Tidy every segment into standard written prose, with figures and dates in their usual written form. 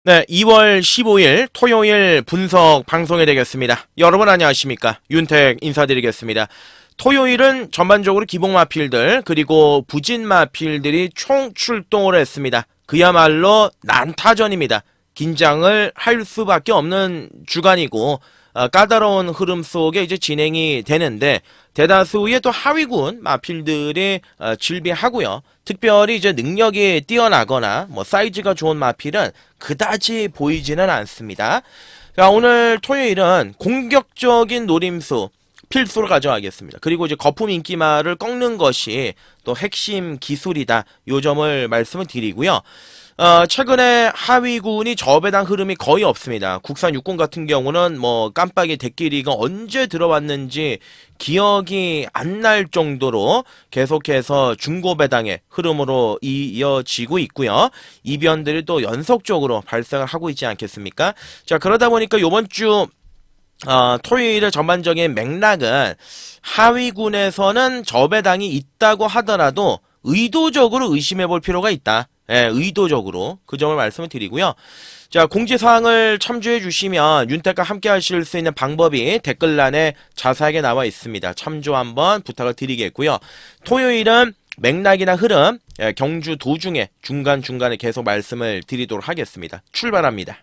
네, 2월 15일 토요일 분석 방송이 되겠습니다. 여러분 안녕하십니까? 윤택 인사드리겠습니다. 토요일은 전반적으로 기복 마필들 그리고 부진 마필들이 총 출동을 했습니다. 그야말로 난타전입니다. 긴장을 할 수밖에 없는 주간이고 까다로운 흐름 속에 이제 진행이 되는데 대다수의 또 하위군 마필들이 질비하고요. 특별히 이제 능력이 뛰어나거나 뭐 사이즈가 좋은 마필은 그다지 보이지는 않습니다. 자, 오늘 토요일은 공격적인 노림수 필수로 가져가겠습니다. 그리고 이제 거품 인기말을 꺾는 것이 또 핵심 기술이다. 요 점을 말씀을 드리고요. 최근에 하위군이 저배당 흐름이 거의 없습니다. 국산 육군 같은 경우는 뭐 깜빡이 대끼리가 언제 들어왔는지 기억이 안 날 정도로 계속해서 중고배당의 흐름으로 이어지고 있고요. 이변들이 또 연속적으로 발생을 하고 있지 않겠습니까? 자, 그러다 보니까 요번 주 토요일의 전반적인 맥락은 하위군에서는 저배당이 있다고 하더라도 의도적으로 의심해 볼 필요가 있다. 예, 의도적으로 그 점을 말씀을 드리고요. 자, 공지사항을 참조해 주시면 윤택과 함께 하실 수 있는 방법이 댓글란에 자세하게 나와 있습니다. 참조 한번 부탁을 드리겠고요. 토요일은 맥락이나 흐름, 경주 도중에 중간중간에 계속 말씀을 드리도록 하겠습니다. 출발합니다.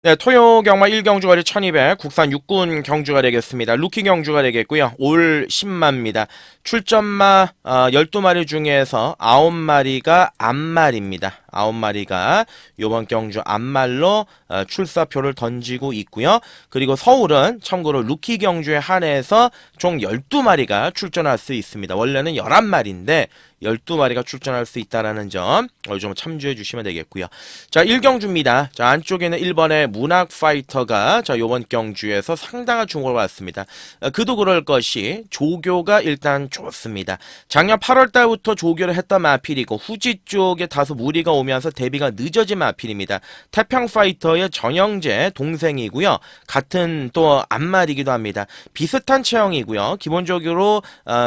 네, 토요 경마 1경주가리 1200, 국산 육군 경주가 되겠습니다. 루키 경주가 되겠고요. 올 10마입니다. 출전마 12마리 중에서 9마리가 암말입니다. 9마리가 요번 경주 암말로 출사표를 던지고 있고요. 그리고 서울은 참고로 루키 경주에 한해서 총 12마리가 출전할 수 있습니다. 원래는 11마리인데 12마리가 출전할 수 있다는 점 좀 참조해 주시면 되겠고요. 자, 1경주입니다. 자, 안쪽에는 1번의 문학 파이터가 자, 요번 경주에서 상당한 주목을 받습니다. 그도 그럴 것이 조교가 일단 좋습니다. 작년 8월 달부터 조교를 했던 마필이고 후지 쪽에 다소 무리가 오면서 데뷔가 늦어진 마필입니다. 태평 파이터의 전영재 동생이고요. 같은 또 암말이기도 합니다. 비슷한 체형이고요. 기본적으로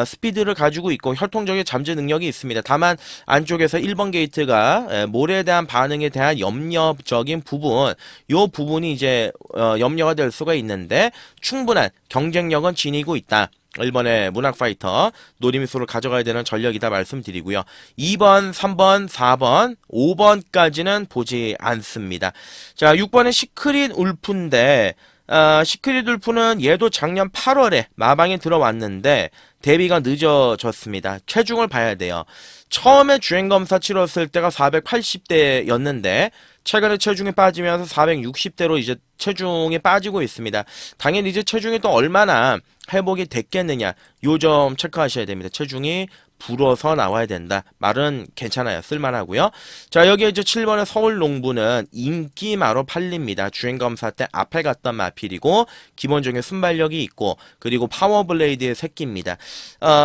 스피드를 가지고 있고 혈통적인 잠재 능력이 있습니다. 다만 안쪽에서 1번 게이트가 몰에 대한 반응에 대한 염려적인 부분, 요 부분이 이제 염려가 될 수가 있는데 충분한 경쟁력은 지니고 있다. 1번의 문학파이터 노림수를 가져가야 되는 전력이다 말씀드리고요. 2번, 3번, 4번, 5번까지는 보지 않습니다. 자, 6번은 시크릿 울프인데 시크릿 울프는 얘도 작년 8월에 마방에 들어왔는데 데뷔가 늦어졌습니다. 체중을 봐야 돼요. 처음에 주행검사 치렀을 때가 480대였는데 최근에 체중이 빠지면서 460대로 이제 체중이 빠지고 있습니다. 당연히 이제 체중이 또 얼마나 회복이 됐겠느냐 요 점 체크하셔야 됩니다. 체중이 불어서 나와야 된다. 말은 괜찮아요. 쓸만하고요. 자, 여기에 이제 7번의 서울 농부는 인기마로 팔립니다. 주행검사 때 앞에 갔던 마필이고 기본적인 순발력이 있고 그리고 파워블레이드의 새끼입니다.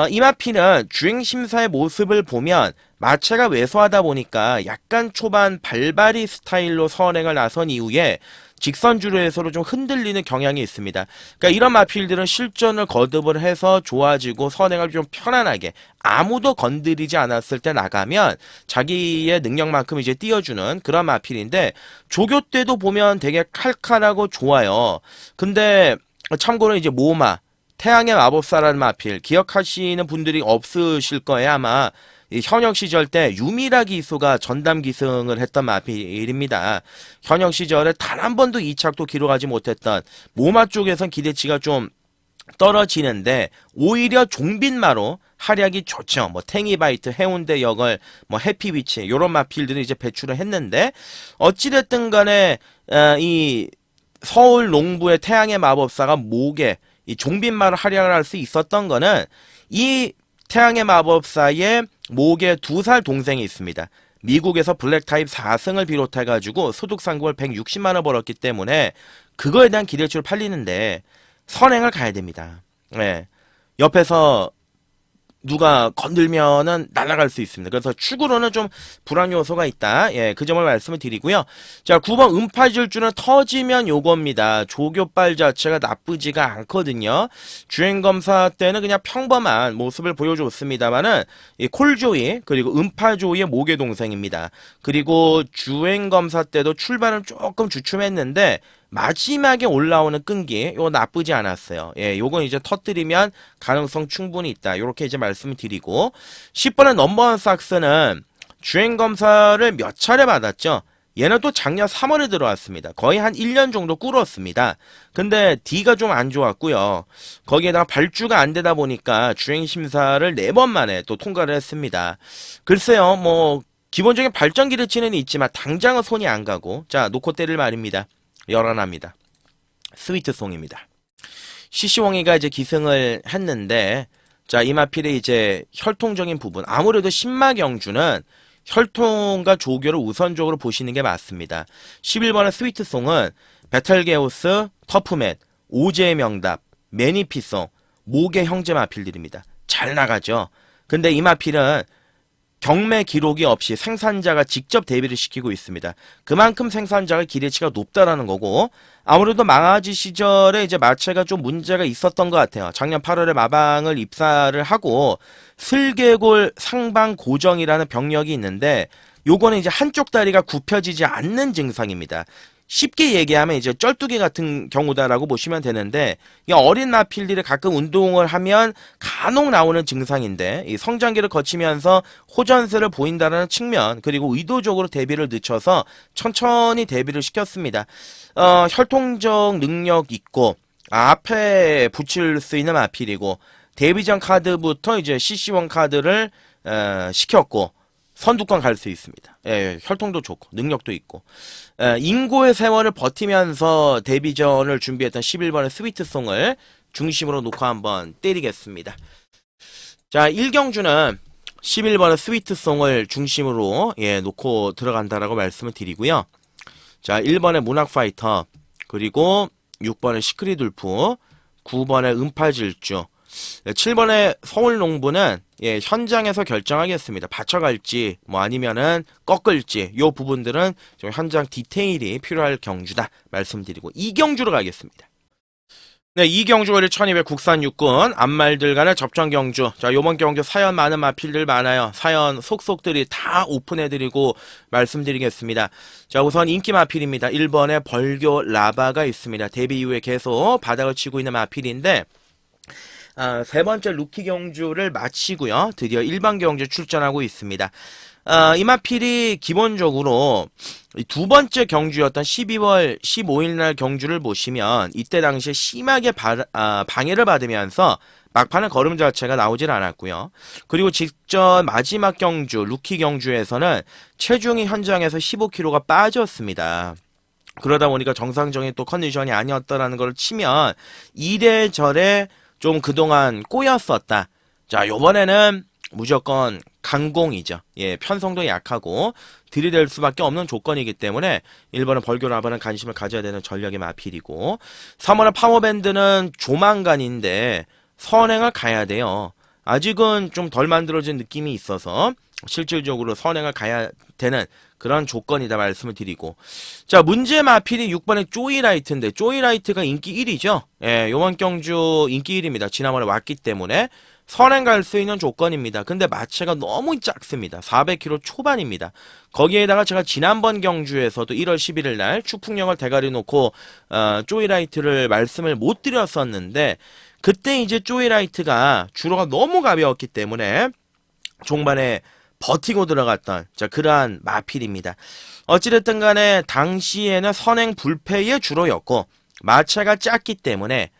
이 마필은 주행심사의 모습을 보면 마체가 왜소하다 보니까 약간 초반 발발이 스타일로 선행을 나선 이후에 직선주로에서로 좀 흔들리는 경향이 있습니다. 그러니까 이런 마필들은 실전을 거듭을 해서 좋아지고 선행을 좀 편안하게 아무도 건드리지 않았을 때 나가면 자기의 능력만큼 이제 띄워주는 그런 마필인데 조교 때도 보면 되게 칼칼하고 좋아요. 근데 참고로 이제 모마 태양의 마법사라는 마필 기억하시는 분들이 없으실 거예요. 아마 현역 시절 때 유미라 기수가 전담 기승을 했던 마필입니다. 현역 시절에 단 한 번도 2착도 기록하지 못했던 모마 쪽에선 기대치가 좀 떨어지는데 오히려 종빈마로 활약이 좋죠. 뭐 탱이바이트, 해운대 역을 뭐 해피비치 요런 마필들을 이제 배출을 했는데 어찌됐든 간에 이 서울 농부의 태양의 마법사가 목에 이 종빈마로 활약을 할 수 있었던 거는 이 태양의 마법사의 목에 2살 동생이 있습니다. 미국에서 블랙타입 4승을 비롯해가지고 소득 상금을 160만원 벌었기 때문에 그거에 대한 기대치로 팔리는데 선행을 가야 됩니다. 네. 옆에서 누가 건들면은 날아갈 수 있습니다. 그래서 축으로는 좀 불안 요소가 있다. 예, 그 점을 말씀을 드리고요. 자, 9번 음파질주는 터지면 요겁니다. 조교빨 자체가 나쁘지가 않거든요. 주행검사 때는 그냥 평범한 모습을 보여줬습니다만은 이 콜조이 그리고 음파조이의 모계 동생입니다. 그리고 주행검사 때도 출발은 조금 주춤했는데 마지막에 올라오는 끈기 요거 나쁘지 않았어요. 예, 요건 이제 터뜨리면 가능성 충분히 있다. 요렇게 이제 말씀을 드리고 10번의 넘버원 삭스는 주행검사를 몇 차례 받았죠. 얘는 또 작년 3월에 들어왔습니다. 거의 한 1년 정도 꿇었습니다. 근데 D가 좀 안 좋았고요. 거기에다가 발주가 안 되다 보니까 주행심사를 4번 만에 또 통과를 했습니다. 글쎄요, 뭐 기본적인 발전 기르치는 있지만 당장은 손이 안 가고 자, 놓고 때릴 말입니다. 열어납니다. 스위트송입니다. CC웡이가 이제 기승을 했는데, 자, 이마필의 이제 혈통적인 부분, 아무래도 신마경주는 혈통과 조교를 우선적으로 보시는 게 맞습니다. 11번의 스위트송은 베텔게우스, 터프맨, 오제의 명답, 매니피송, 모계 형제 마필들입니다. 잘 나가죠. 근데 이마필은 경매 기록이 없이 생산자가 직접 대비를 시키고 있습니다. 그만큼 생산자가 기대치가 높다라는 거고, 아무래도 망아지 시절에 이제 마체가 좀 문제가 있었던 것 같아요. 작년 8월에 마방을 입사를 하고 슬개골 상방 고정이라는 병력이 있는데, 요거는 이제 한쪽 다리가 굽혀지지 않는 증상입니다. 쉽게 얘기하면 이제 쩔뚝이 같은 경우다라고 보시면 되는데, 이 어린 마필들이 가끔 운동을 하면 간혹 나오는 증상인데, 이 성장기를 거치면서 호전세를 보인다는 측면, 그리고 의도적으로 대비를 늦춰서 천천히 대비를 시켰습니다. 혈통적 능력 있고, 앞에 붙일 수 있는 마필이고, 데뷔전 카드부터 이제 CC1 카드를 시켰고, 선두권 갈 수 있습니다. 예, 혈통도 좋고 능력도 있고 인고의 세월을 버티면서 데뷔전을 준비했던 11번의 스위트송을 중심으로 놓고 한번 때리겠습니다. 자, 1경주는 11번의 스위트송을 중심으로 놓고 들어간다라고 말씀을 드리고요. 자, 1번의 문학파이터, 그리고 6번의 시크릿울프, 9번의 음파질주, 7번의 서울농부는 현장에서 결정하겠습니다. 받쳐갈지 뭐 아니면은 꺾을지 요 부분들은 좀 현장 디테일이 필요할 경주다 말씀드리고 2경주로 가겠습니다. 네, 2경주 월요 1200 국산 육군 암말들 간의 접전 경주. 자, 요번 경주 사연 많은 마필들 많아요. 사연 속속들이 다 오픈해드리고 말씀드리겠습니다. 자, 우선 인기 마필입니다. 1번에 벌교 라바가 있습니다. 데뷔 이후에 계속 바닥을 치고 있는 마필인데, 세 번째 루키 경주를 마치고요. 드디어 일반 경주 출전하고 있습니다. 이마필이 기본적으로 두 번째 경주였던 12월 15일 날 경주를 보시면 이때 당시에 심하게 방해를 받으면서 막판의 걸음 자체가 나오질 않았고요. 그리고 직전 마지막 경주, 루키 경주에서는 체중이 현장에서 15kg가 빠졌습니다. 그러다 보니까 정상적인 또 컨디션이 아니었다라는 걸 치면 이래저래 좀 그동안 꼬였었다. 자, 요번에는 무조건 강공이죠. 예, 편성도 약하고 들이댈 수밖에 없는 조건이기 때문에 1번은 벌교 라바는 관심을 가져야 되는 전력의 마필이고, 3번은 파워밴드는 조만간인데 선행을 가야 돼요. 아직은 좀 덜 만들어진 느낌이 있어서 실질적으로 선행을 가야 되는 그런 조건이다 말씀을 드리고, 자, 문제 마필이 6번의 쪼이라이트인데 쪼이라이트가 인기 1위죠. 예, 요번 경주 인기 1위입니다. 지난번에 왔기 때문에 선행 갈 수 있는 조건입니다. 근데 마체가 너무 작습니다. 400kg 초반입니다. 거기에다가 제가 지난번 경주에서도 1월 11일 날 추풍령을 대가리 놓고 쪼이라이트를 말씀을 못 드렸었는데, 그때 이제 쪼이라이트가 주로가 너무 가벼웠기 때문에 종반에 버티고 들어갔던 그러한 마필입니다. 어찌됐든 간에 당시에는 선행 불패의 주로였고 마체가 작기 때문에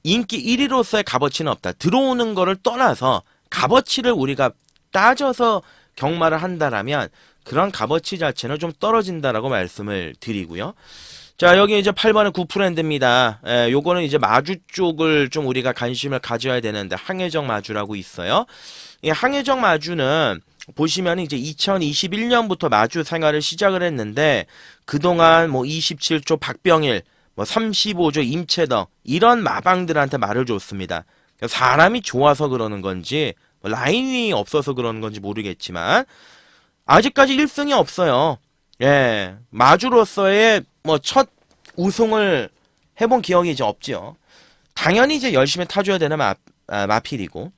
인기 1위로서의 값어치는 없다. 들어오는 거를 떠나서 값어치를 우리가 따져서 경마를 한다라면 그런 값어치 자체는 좀 떨어진다라고 말씀을 드리고요. 자, 여기 이제 8번은 구프랜드입니다. 요거는 이제 마주 쪽을 좀 우리가 관심을 가져야 되는데 항해적 마주라고 있어요. 이 항해적 마주는 보시면 이제 2021년부터 마주 생활을 시작을 했는데, 그동안 뭐 27조 박병일, 뭐 35조 임채덕 이런 마방들한테 말을 줬습니다. 사람이 좋아서 그러는 건지 라인이 없어서 그런 건지 모르겠지만 아직까지 1승이 없어요. 예, 마주로서의 뭐 첫 우승을 해본 기억이 이제 없지요. 당연히 이제 열심히 타줘야 되는 마필이고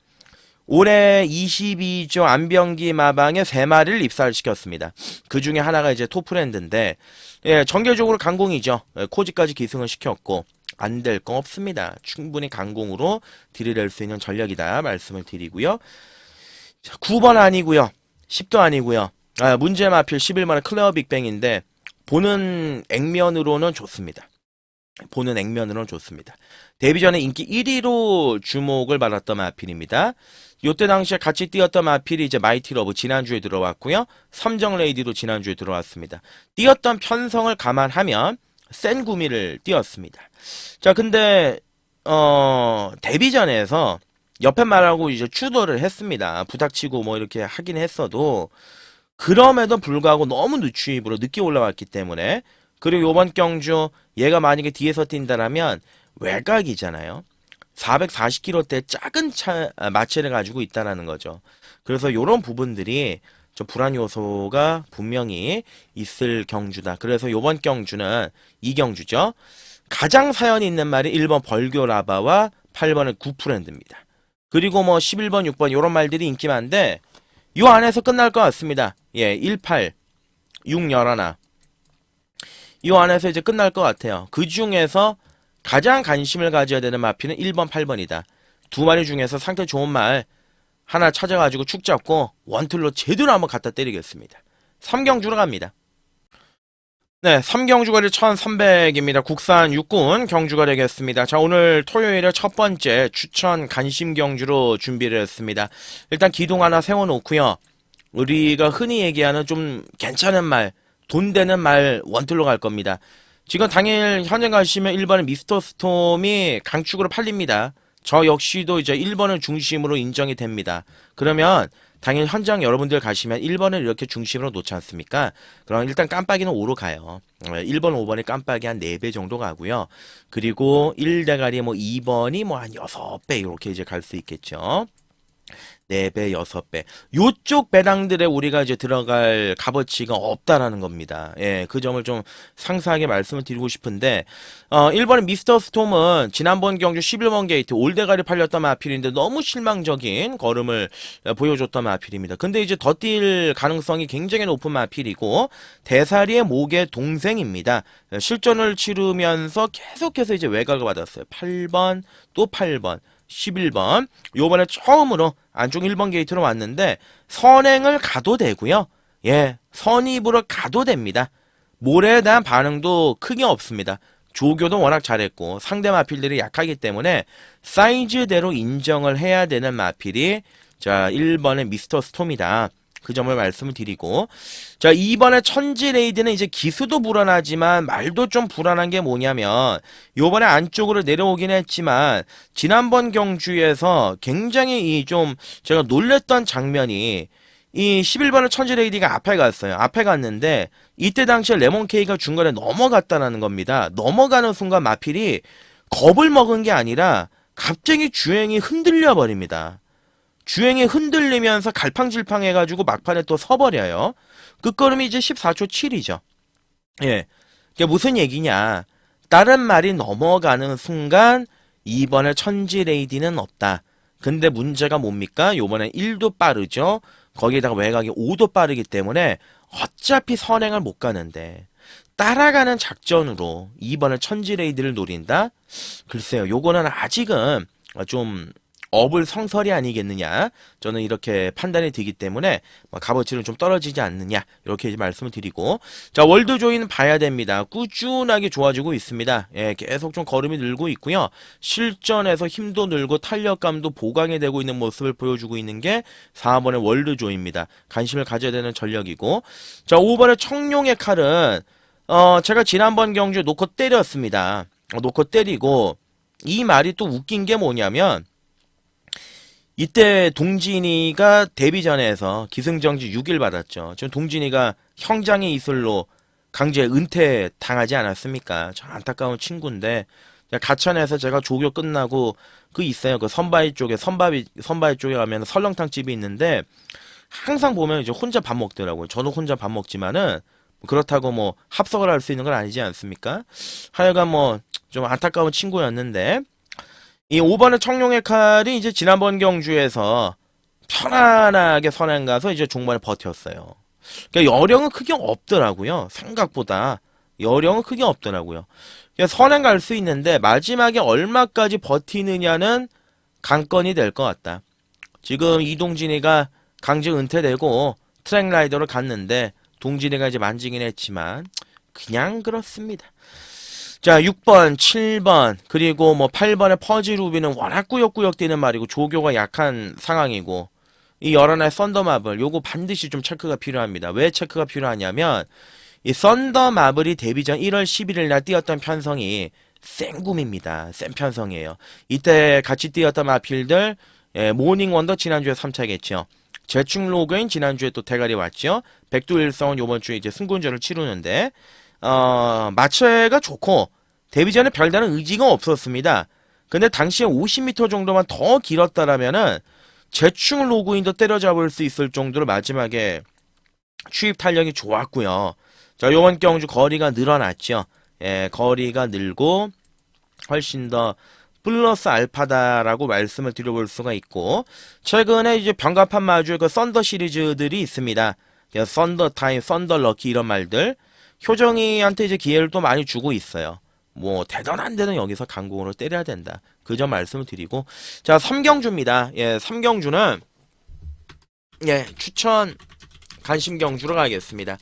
올해 22조 안병기 마방에 3마리를 입사를 시켰습니다. 그 중에 하나가 이제 토프랜드인데 예, 정계적으로 강공이죠. 예, 코지까지 기승을 시켰고 안 될 거 없습니다. 충분히 강공으로 들이댈 수 있는 전력이다 말씀을 드리고요. 9번 아니고요. 10도 아니고요. 문제 마필 11번의 클레어 빅뱅인데 보는 액면으로는 좋습니다. 보는 액면으로는 좋습니다. 데뷔전에 인기 1위로 주목을 받았던 마필입니다. 요때 당시에 같이 뛰었던 마필이 이제 마이티 러브 지난주에 들어왔고요. 삼정 레이디도 지난주에 들어왔습니다. 뛰었던 편성을 감안하면 센 구미를 뛰었습니다. 자, 근데 데뷔전에서 옆에 말하고 이제 추돌을 했습니다. 부닥치고 뭐 이렇게 하긴 했어도 그럼에도 불구하고 너무 누추입으로 늦게 올라왔기 때문에 그리고 요번 경주 얘가 만약에 뒤에서 뛴다라면 외곽이잖아요. 440km대 작은 마체를 가지고 있다라는 거죠. 그래서 요런 부분들이 좀 불안 요소가 분명히 있을 경주다. 그래서 요번 경주는 이 경주죠. 가장 사연이 있는 말이 1번 벌교 라바와 8번의 구프랜드입니다. 그리고 뭐 11번, 6번 요런 말들이 인기 많은데 요 안에서 끝날 것 같습니다. 예, 18, 6, 11. 이 안에서 이제 끝날 것 같아요. 그 중에서 가장 관심을 가져야 되는 마피는 1번, 8번이다. 두 마리 중에서 상태 좋은 말 하나 찾아가지고 축 잡고 원툴로 제대로 한번 갖다 때리겠습니다. 3경주로 갑니다. 네, 3경주거리 1300입니다. 국산 육군 경주가 되겠습니다. 자, 오늘 토요일에 첫 번째 추천 간심 경주로 준비를 했습니다. 일단 기둥 하나 세워놓고요. 우리가 흔히 얘기하는 좀 괜찮은 말, 돈 되는 말 원툴로 갈 겁니다. 지금 당일 현재 가시면 1번은 미스터 스톰이 강축으로 팔립니다. 저 역시도 이제 1번을 중심으로 인정이 됩니다. 그러면 당일 현장 여러분들 가시면 1번을 이렇게 중심으로 놓지 않습니까? 그럼 일단 깜빡이는 5로 가요. 1번, 5번에 깜빡이 한 4배 정도 가고요. 그리고 1대가리 뭐 2번이 뭐 한 6배 이렇게 이제 갈 수 있겠죠. 4배, 6배. 요쪽 배당들에 우리가 이제 들어갈 값어치가 없다라는 겁니다. 예, 그 점을 좀 상세하게 말씀을 드리고 싶은데, 1번은 미스터 스톰은 지난번 경주 11번 게이트 올대가리 팔렸던 마필인데 너무 실망적인 걸음을 보여줬던 마필입니다. 근데 이제 더 뛸 가능성이 굉장히 높은 마필이고, 대사리의 목의 동생입니다. 실전을 치르면서 계속해서 이제 외곽을 받았어요. 8번, 또 8번. 11번 요번에 처음으로 안쪽 1번 게이트로 왔는데 선행을 가도 되고요. 예, 선입으로 가도 됩니다. 모래에 대한 반응도 크게 없습니다. 조교도 워낙 잘했고 상대 마필들이 약하기 때문에 사이즈대로 인정을 해야 되는 마필이 자 1번의 미스터 스톰이다. 그 점을 말씀을 드리고 자 2번의 천지 레이드는 이제 기수도 불안하지만 말도 좀 불안한 게 뭐냐면 요번에 안쪽으로 내려오긴 했지만 지난번 경주에서 굉장히 이 좀 제가 놀랬던 장면이 이 11번의 천지 레이드가 앞에 갔어요. 앞에 갔는데 이때 당시에 레몬케이가 중간에 넘어갔다는 겁니다. 넘어가는 순간 마필이 겁을 먹은 게 아니라 갑자기 주행이 흔들려 버립니다. 주행이 흔들리면서 갈팡질팡 해가지고 막판에 또 서버려요. 끝걸음이 이제 14초 7이죠. 예. 이게 무슨 얘기냐. 다른 말이 넘어가는 순간 이번에 천지 레이디는 없다. 근데 문제가 뭡니까? 요번에 1도 빠르죠. 거기에다가 외곽이 5도 빠르기 때문에 어차피 선행을 못 가는데 따라가는 작전으로 이번에 천지 레이디를 노린다? 글쎄요. 요거는 아직은 좀 업을 성설이 아니겠느냐 저는 이렇게 판단이 되기 때문에 값어치는 좀 떨어지지 않느냐 이렇게 말씀을 드리고 자 월드조이는 봐야 됩니다. 꾸준하게 좋아지고 있습니다. 예, 계속 좀 걸음이 늘고 있고요. 실전에서 힘도 늘고 탄력감도 보강이 되고 있는 모습을 보여주고 있는 게 4번의 월드조이입니다. 관심을 가져야 되는 전력이고 자 5번의 청룡의 칼은 제가 지난번 경주에 놓고 때렸습니다. 놓고 때리고 이 말이 또 웃긴 게 뭐냐면 이때 동진이가 데뷔전에서 기승정지 6일 받았죠. 지금 동진이가 형장의 이슬로 강제 은퇴 당하지 않았습니까? 저 안타까운 친구인데 가천에서 제가 조교 끝나고 그 있어요. 그 선바위 쪽에 선바위 쪽에 가면 설렁탕 집이 있는데 항상 보면 이제 혼자 밥 먹더라고요. 저도 혼자 밥 먹지만은 그렇다고 뭐 합석을 할 수 있는 건 아니지 않습니까? 하여간 뭐 좀 안타까운 친구였는데 이 5번의 청룡의 칼이 이제 지난번 경주에서 편안하게 선행 가서 이제 중반에 버텼어요. 그러니까 여령은 크게 없더라고요. 생각보다 여령은 크게 없더라고요. 그러니까 선행 갈 수 있는데 마지막에 얼마까지 버티느냐는 관건이 될 것 같다. 지금 이동진이가 강제 은퇴되고 트랙 라이더로 갔는데 동진이가 이제 만지긴 했지만 그냥 그렇습니다. 자, 6번, 7번, 그리고 뭐 8번의 퍼지 루비는 워낙 꾸역꾸역 뛰는 말이고 조교가 약한 상황이고 이 열하나의 썬더마블 요거 반드시 좀 체크가 필요합니다. 왜 체크가 필요하냐면 이 썬더마블이 데뷔 전 1월 11일 날 뛰었던 편성이 생굼입니다. 센 편성이에요. 이때 같이 뛰었던 마필들 모닝원더 지난주에 3차겠죠. 제충 로그인 지난주에 또 대가리 왔죠. 백두일성은 요번주에 이제 승군전을 치르는데 마체가 좋고 데뷔 전에 별다른 의지가 없었습니다. 근데 당시에 50m 정도만 더 길었다라면은 제충 로그인도 때려잡을 수 있을 정도로 마지막에 추입 탄력이 좋았고요. 자, 요번 경주 거리가 늘어났죠. 거리가 늘고 훨씬 더 플러스 알파다라고 말씀을 드려볼 수가 있고 최근에 이제 병갑한 마주의 그 썬더 시리즈들이 있습니다. 썬더 타임, 썬더 럭키 이런 말들 효정이한테 이제 기회를 또 많이 주고 있어요. 뭐 대단한 데는 여기서 강공으로 때려야 된다. 그 점 말씀을 드리고 자 3경주입니다. 3경주는 추천 관심 경주로 가겠습니다.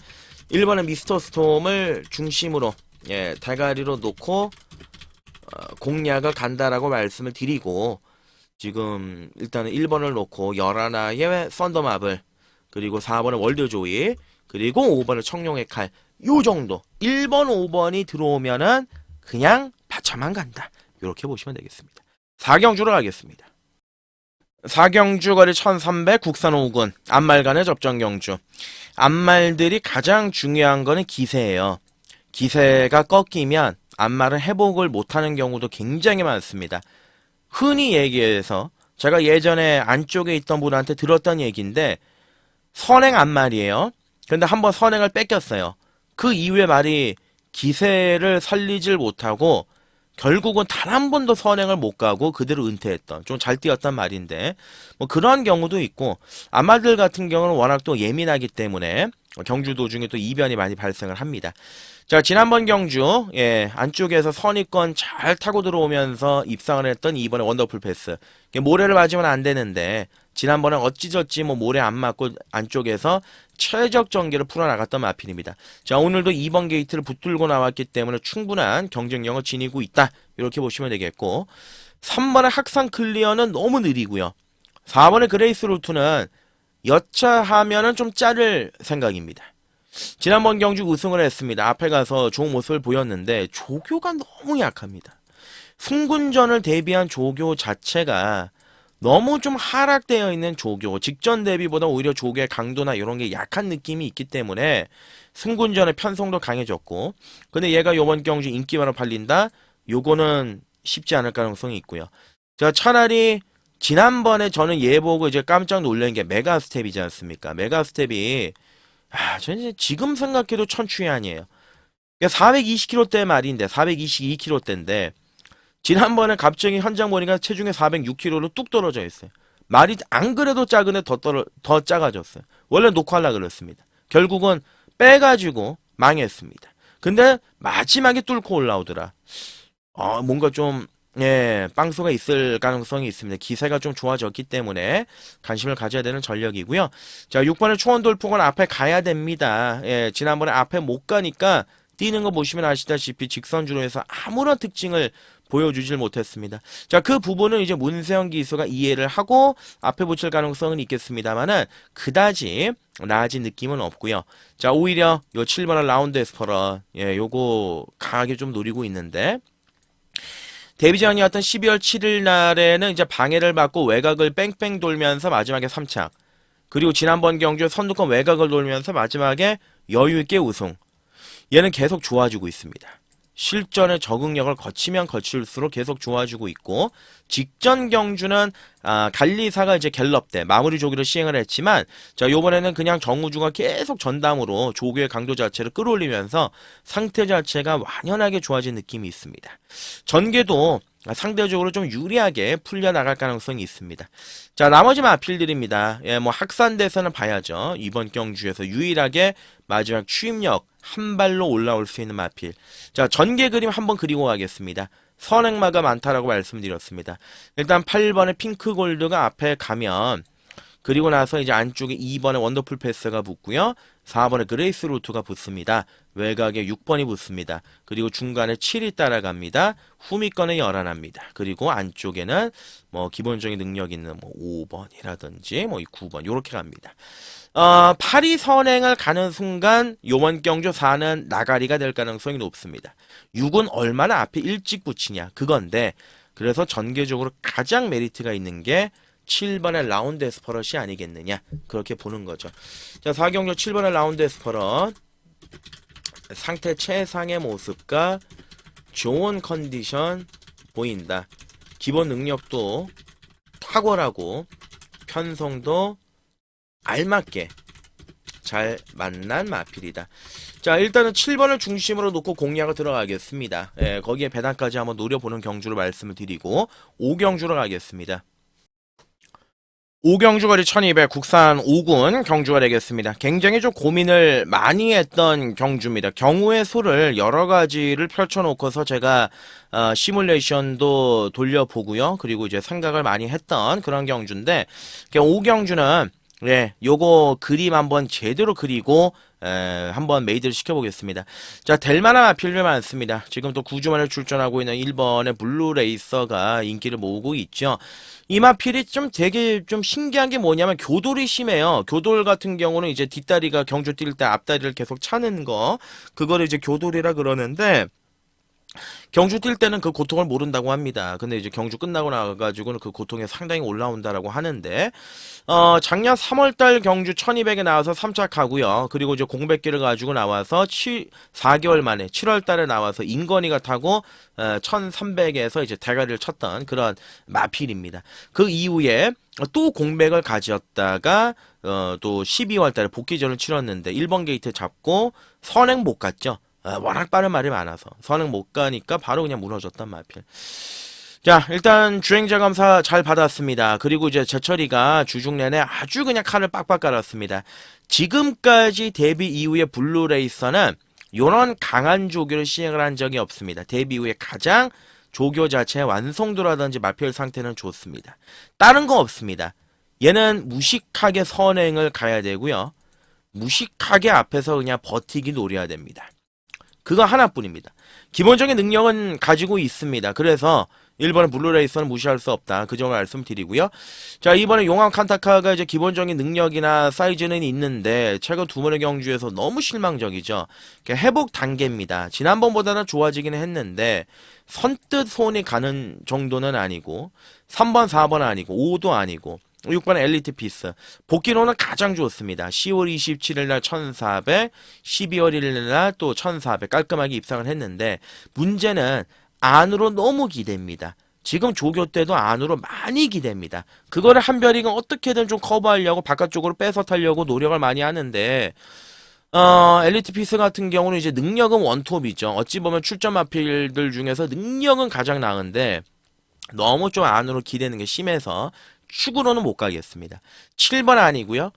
1번은 미스터 스톰을 중심으로 대가리로 놓고 공략을 간다라고 말씀을 드리고 지금 일단은 1번을 놓고 11의 썬더마블 그리고 4번의 월드조이 그리고 5번의 청룡의 칼 요 정도 1번 5번이 들어오면은 그냥 받쳐만 간다 이렇게 보시면 되겠습니다. 4경주로 가겠습니다. 4경주 거리 1300 국산 5군 앞말간의 접전경주 앞말들이 가장 중요한 거는 기세예요. 기세가 꺾이면 앞말은 회복을 못하는 경우도 굉장히 많습니다. 흔히 얘기해서 제가 예전에 안쪽에 있던 분한테 들었던 얘기인데 선행 앞말이에요. 근데 한번 선행을 뺏겼어요. 그 이후에 말이 기세를 살리질 못하고 결국은 단 한 번도 선행을 못 가고 그대로 은퇴했던 좀 잘 뛰었단 말인데 뭐 그런 경우도 있고 앞말들 같은 경우는 워낙 또 예민하기 때문에 경주 도중에 또 이변이 많이 발생을 합니다. 자, 지난번 경주 안쪽에서 선입권 잘 타고 들어오면서 입상을 했던 이번에 원더풀 패스 모래를 맞으면 안 되는데 지난번에 어찌저찌 뭐 모래 안 맞고 안쪽에서 최적 전개를 풀어나갔던 마필입니다. 자, 오늘도 2번 게이트를 붙들고 나왔기 때문에 충분한 경쟁력을 지니고 있다 이렇게 보시면 되겠고 3번의 학산 클리어는 너무 느리고요. 4번의 그레이스 루트는 여차하면은 좀 자를 생각입니다. 지난번 경주 우승을 했습니다. 앞에 가서 좋은 모습을 보였는데 조교가 너무 약합니다. 승군전을 대비한 조교 자체가 너무 좀 하락되어 있는 조교 직전 대비보다 오히려 조교의 강도나 이런 게 약한 느낌이 있기 때문에 승군전의 편성도 강해졌고 근데 얘가 이번 경주 인기만으로 팔린다? 요거는 쉽지 않을 가능성이 있고요. 자, 차라리 지난번에 저는 얘 보고 이제 깜짝 놀란 게 메가 스텝이지 않습니까? 메가 스텝이 저는 지금 생각해도 천추의 아니에요. 420kg대 말인데 422kg대인데 지난번에 갑자기 현장 보니까 체중에 406kg로 뚝 떨어져 있어요. 말이 안 그래도 작은데 더 작아졌어요. 원래 놓고 하려고 그랬습니다. 결국은 빼가지고 망했습니다. 근데 마지막에 뚫고 올라오더라. 뭔가 좀 빵수가 있을 가능성이 있습니다. 기세가 좀 좋아졌기 때문에 관심을 가져야 되는 전력이고요. 자, 6번의 초원돌풍은 앞에 가야 됩니다. 지난번에 앞에 못 가니까 뛰는 거 보시면 아시다시피 직선주로 해서 아무런 특징을 보여주질 못했습니다. 자, 그 부분은 이제 문세영 기수가 이해를 하고 앞에 붙일 가능성은 있겠습니다만은 그다지 나아진 느낌은 없고요. 자, 오히려 요 7번의 라운드 에스퍼런 요거 강하게 좀 노리고 있는데 데뷔전이었던 12월 7일 날에는 이제 방해를 받고 외곽을 뺑뺑 돌면서 마지막에 3착. 그리고 지난번 경주에 선두권 외곽을 돌면서 마지막에 여유있게 우승. 얘는 계속 좋아지고 있습니다. 실전의 적응력을 거치면 거칠수록 계속 좋아지고 있고, 직전 경주는 갈리사가 이제 갤럽 때 마무리 조기를 시행을 했지만, 자 요번에는 그냥 정우주가 계속 전담으로 조교의 강도 자체를 끌어올리면서 상태 자체가 완연하게 좋아진 느낌이 있습니다. 전개도 상대적으로 좀 유리하게 풀려나갈 가능성이 있습니다. 자, 나머지 마필들입니다. 예, 뭐 학산대에서는 봐야죠. 이번 경주에서 유일하게 마지막 추임력 한 발로 올라올 수 있는 마필. 자, 전개 그림 한번 그리고 가겠습니다. 선행마가 많다라고 말씀드렸습니다. 일단 8번의 핑크골드가 앞에 가면, 그리고 나서 이제 안쪽에 2번의 원더풀 패스가 붙고요. 4번의 그레이스 루트가 붙습니다. 외곽에 6번이 붙습니다. 그리고 중간에 7이 따라갑니다. 후미권에 11합니다. 그리고 안쪽에는 뭐 기본적인 능력 있는 뭐 5번이라든지 뭐 9번 요렇게 갑니다. 8이 선행을 가는 순간 요번 경주 4는 나가리가 될 가능성이 높습니다. 6은 얼마나 앞에 일찍 붙이냐 그건데, 그래서 전개적으로 가장 메리트가 있는 게 7번의 라운드 에스퍼럿이 아니겠느냐 그렇게 보는 거죠. 자, 4경주 7번의 라운드 에스퍼럿 상태 최상의 모습과 좋은 컨디션 보인다. 기본 능력도 탁월하고 편성도 알맞게 잘 만난 마필이다. 자, 일단은 7번을 중심으로 놓고 공략을 들어가겠습니다. 예, 거기에 배당까지 한번 노려보는 경주를 말씀을 드리고 5경주로 가겠습니다. 5경주 거리 1200 국산 5군 경주가 되겠습니다. 굉장히 좀 고민을 많이 했던 경주입니다. 경우의 수를 여러 가지를 펼쳐놓고서 제가 시뮬레이션도 돌려보고요. 그리고 이제 생각을 많이 했던 그런 경주인데, 5경주는 예, 요거 그림 한번 제대로 그리고 한번 메이드를 시켜보겠습니다. 자, 델만한 마필들 많습니다. 지금 또 9주만에 출전하고 있는 1번의 블루레이서가 인기를 모으고 있죠. 이 마필이 좀 되게 좀 신기한 게 뭐냐면 교돌이 심해요. 교돌 같은 경우는 이제 뒷다리가 경주 뛸 때 앞다리를 계속 차는 거, 그거를 이제 교돌이라 그러는데, 경주 뛸 때는 그 고통을 모른다고 합니다. 근데 이제 경주 끝나고 나가지고는 그 고통이 상당히 올라온다라고 하는데, 작년 3월달 경주 1200에 나와서 3착하고요. 그리고 이제 공백기를 가지고 나와서 4개월 만에 7월달에 나와서 인건이가 타고 1300에서 이제 대가리를 쳤던 그런 마필입니다. 그 이후에 또 공백을 가졌다가 또 12월달에 복귀전을 치렀는데 1번 게이트 잡고 선행 못 갔죠. 워낙 빠른 말이 많아서 선행 못 가니까 바로 그냥 무너졌단 마필. 자, 일단 주행자 검사 잘 받았습니다. 그리고 이제 제철이가 주중 내내 아주 그냥 칼을 빡빡 깔았습니다. 지금까지 데뷔 이후의 블루레이서는 요런 강한 조교를 시행을 한 적이 없습니다. 데뷔 이후에 가장 조교 자체의 완성도라든지 마필 상태는 좋습니다. 다른 거 없습니다. 얘는 무식하게 선행을 가야 되고요. 무식하게 앞에서 그냥 버티기 노려야 됩니다. 그거 하나뿐입니다. 기본적인 능력은 가지고 있습니다. 그래서 1번의 블루레이서는 무시할 수 없다. 그 점을 말씀드리고요. 자, 이번에 용암 칸타카가 이제 기본적인 능력이나 사이즈는 있는데 최근 두 번의 경주에서 너무 실망적이죠. 회복 단계입니다. 지난번보다는 좋아지기는 했는데 선뜻 손이 가는 정도는 아니고 3번, 4번 아니고 5도 아니고 6번 엘리트 피스. 복귀로는 가장 좋습니다. 10월 27일 날 1400, 12월 1일 날 또 1400 깔끔하게 입상을 했는데 문제는 안으로 너무 기댑니다. 지금 조교 때도 안으로 많이 기댑니다. 그거를 한별이가 어떻게든 좀 커버하려고 바깥쪽으로 빼서 타려고 노력을 많이 하는데 엘리트 피스 같은 경우는 이제 능력은 원톱이죠. 어찌 보면 출전 마필들 중에서 능력은 가장 나은데 너무 좀 안으로 기대는 게 심해서 축으로는 못 가겠습니다. 7번 아니고요.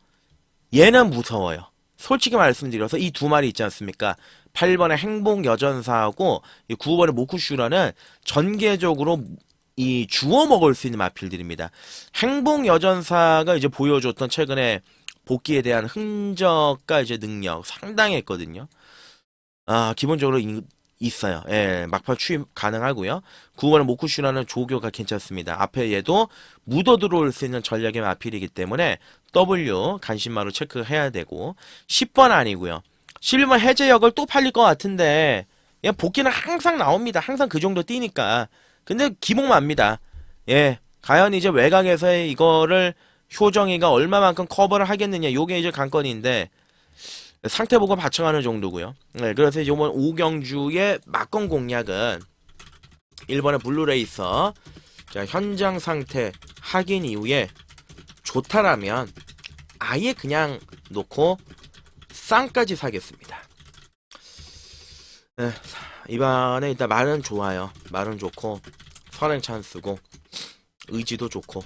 얘는 무서워요. 솔직히 말씀드려서 이 두 마리 있지 않습니까? 8번의 행복 여전사하고 9번의 모쿠슈라는 전개적으로 이 주워 먹을 수 있는 마필들입니다. 행복 여전사가 이제 보여줬던 최근에 복귀에 대한 흔적과 이제 능력 상당했거든요. 기본적으로 있어요. 예, 막판 추입 가능하고요. 9번의 모쿠슈라는 조교가 괜찮습니다. 앞에 얘도 묻어 들어올 수 있는 전략의 마필이기 때문에 W 간신마로 체크해야 되고 10번 아니고요. 11번 해제역을 또 팔릴 것 같은데 그냥 복귀는 항상 나옵니다. 항상 그 정도 뛰니까. 근데 기복맙니다. 예, 과연 이제 외곽에서의 이거를 효정이가 얼마만큼 커버를 하겠느냐 요게 이제 관건인데 상태 보고 바쳐가는 정도고요. 네, 그래서 이번 5경주의 막건 공략은 1번의 블루레이서, 자, 현장 상태 확인 이후에 좋다라면 아예 그냥 놓고 쌍까지 사겠습니다. 네, 이번에 일단 말은 좋아요. 말은 좋고 선행 찬스고 의지도 좋고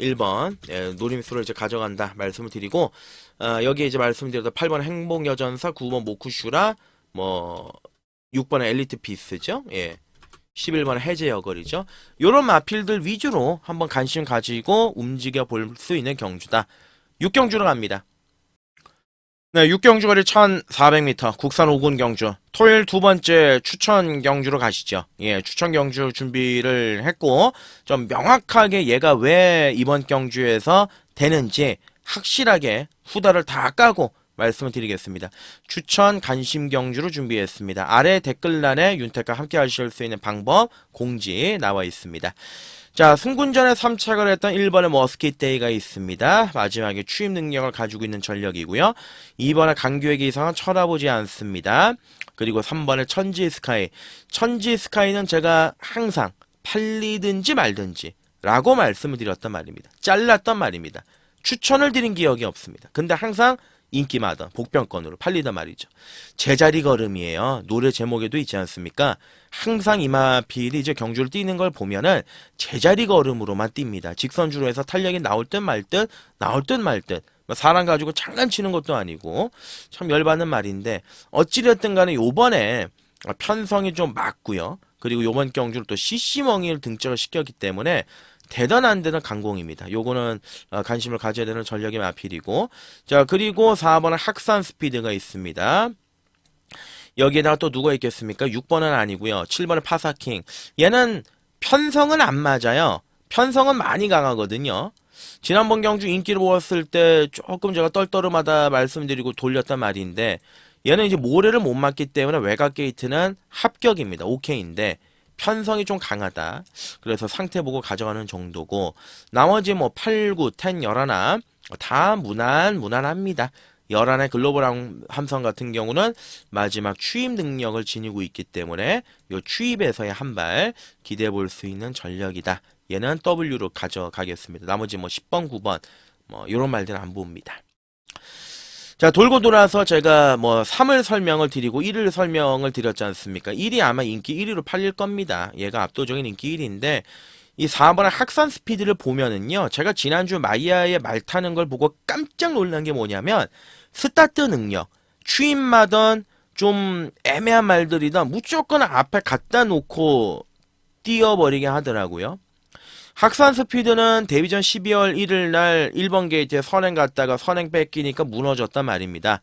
1번 노림수를 이제 가져간다 말씀을 드리고, 여기에 이제 말씀드렸던 8번 행복여전사, 9번 모쿠슈라, 뭐 6번의 엘리트 피스죠. 예. 11번의 해제 여걸이죠. 요런 마필들 위주로 한번 관심 가지고 움직여 볼 수 있는 경주다. 6경주로 갑니다. 네, 6경주 거리 1400m 국산 5군 경주. 토요일 두 번째 추천 경주로 가시죠. 예, 추천 경주 준비를 했고, 좀 명확하게 얘가 왜 이번 경주에서 되는지 확실하게 후다를 다 까고 말씀을 드리겠습니다. 추천 관심 경주로 준비했습니다. 아래 댓글란에 윤택과 함께 하실 수 있는 방법 공지 나와 있습니다. 자, 승군전에 3착을 했던 1번의 머스킷데이가 있습니다. 마지막에 추임 능력을 가지고 있는 전력이고요. 2번의 강교액 이상은 쳐다보지 않습니다. 그리고 3번의 천지스카이. 천지스카이는 제가 항상 팔리든지 말든지 라고 말씀을 드렸단 말입니다. 잘랐단 말입니다. 추천을 드린 기억이 없습니다. 근데 항상 인기마다 복병권으로 팔리단 말이죠. 제자리 걸음이에요. 노래 제목에도 있지 않습니까? 항상 이마필이 이제 경주를 뛰는 걸 보면은 제자리 걸음으로만 뜁니다. 직선주로 해서 탄력이 나올 듯 말 듯, 나올 듯 말 듯. 사람 가지고 장난치는 것도 아니고 참 열받는 말인데, 어찌됐든 간에 요번에 편성이 좀 맞고요. 그리고 요번 경주를 또 CC멍이를 등짝을 시켰기 때문에 대단한 데는 강공입니다. 요거는 관심을 가져야 되는 전력의 마필이고, 자, 그리고 4번은 학산 스피드가 있습니다. 여기에다가 또 누가 있겠습니까? 6번은 아니고요. 7번은 파사킹. 얘는 편성은 안 맞아요. 편성은 많이 강하거든요. 지난번 경주 인기를 보았을 때 조금 제가 떨떠름하다 말씀드리고 돌렸단 말인데, 얘는 이제 모래를 못 맞기 때문에 외곽 게이트는 합격입니다. 오케이인데 편성이 좀 강하다. 그래서 상태 보고 가져가는 정도고, 나머지 뭐 8, 9, 10, 11 다 무난합니다. 11의 글로벌 함성 같은 경우는 마지막 추입 능력을 지니고 있기 때문에 요 추입에서의 한 발 기대해 볼 수 있는 전력이다. 얘는 W로 가져가겠습니다. 나머지 뭐 10번, 9번 뭐 요런 말들은 안 봅니다. 자, 돌고 돌아서 제가 뭐 3을 설명을 드리고 1을 설명을 드렸지 않습니까? 1이 아마 인기 1위로 팔릴 겁니다. 얘가 압도적인 인기 1위인데, 이 4번의 학산 스피드를 보면은요, 제가 지난주 마이야의 말 타는 걸 보고 깜짝 놀란 게 뭐냐면, 스타트 능력, 추임마던 좀 애매한 말들이던 무조건 앞에 갖다 놓고 뛰어버리게 하더라고요. 학산 스피드는 데뷔전 12월 1일 날 1번 게이트에 선행 갔다가 선행 뺏기니까 무너졌단 말입니다.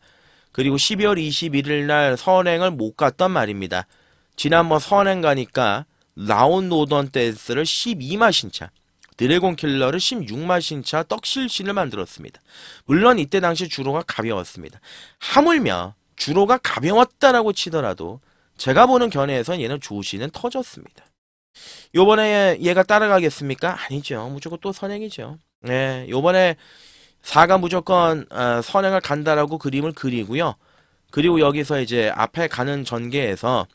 그리고 12월 21일 날 선행을 못 갔단 말입니다. 지난번 선행 가니까 라온 노던 댄스를 12마신차, 드래곤 킬러를 16마신차 떡실신을 만들었습니다. 물론 이때 당시 주로가 가벼웠습니다. 하물며 주로가 가벼웠다라고 치더라도 제가 보는 견해에선 얘는 조시는 터졌습니다. 요번에 얘가 따라가겠습니까? 아니죠. 무조건 또 선행이죠. 네, 요번에 4가 무조건 선행을 간다라고 그림을 그리고요. 그리고 여기서 이제 앞에 가는 전개에서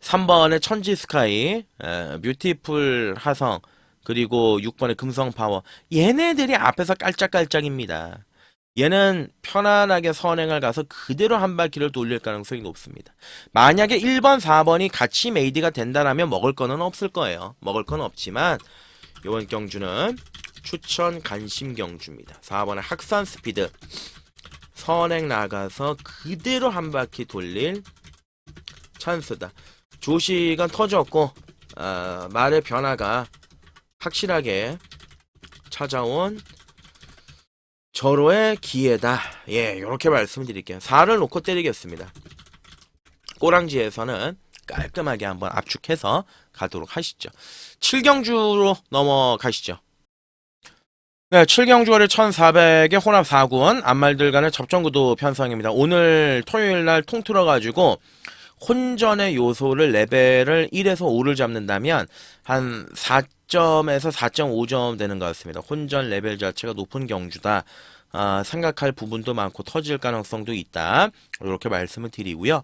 3번의 천지스카이, 뷰티풀 하성, 그리고 6번의 금성파워, 얘네들이 앞에서 깔짝깔짝입니다. 얘는 편안하게 선행을 가서 그대로 한 바퀴를 돌릴 가능성이 높습니다. 만약에 1번, 4번이 같이 메이드가 된다라면 먹을 거는 없을 거예요. 먹을 건 없지만 이번 경주는 추천 관심 경주입니다. 4번의 학산 스피드, 선행 나가서 그대로 한 바퀴 돌릴 찬스다. 조식은 터졌고 말의 변화가 확실하게 찾아온 절호의 기회다. 예, 요렇게 말씀드릴게요. 4를 놓고 때리겠습니다. 꼬랑지에서는 깔끔하게 한번 압축해서 가도록 하시죠. 7경주로 넘어가시죠. 네, 7경주 거리 1400의 혼합 4군 앞말들 간의 접전구도 편성입니다. 오늘 토요일날 통틀어가지고 혼전의 요소를 레벨을 1에서 5를 잡는다면 한 4점에서 4.5점 되는 것 같습니다. 혼전 레벨 자체가 높은 경주다. 생각할 부분도 많고 터질 가능성도 있다. 이렇게 말씀을 드리고요.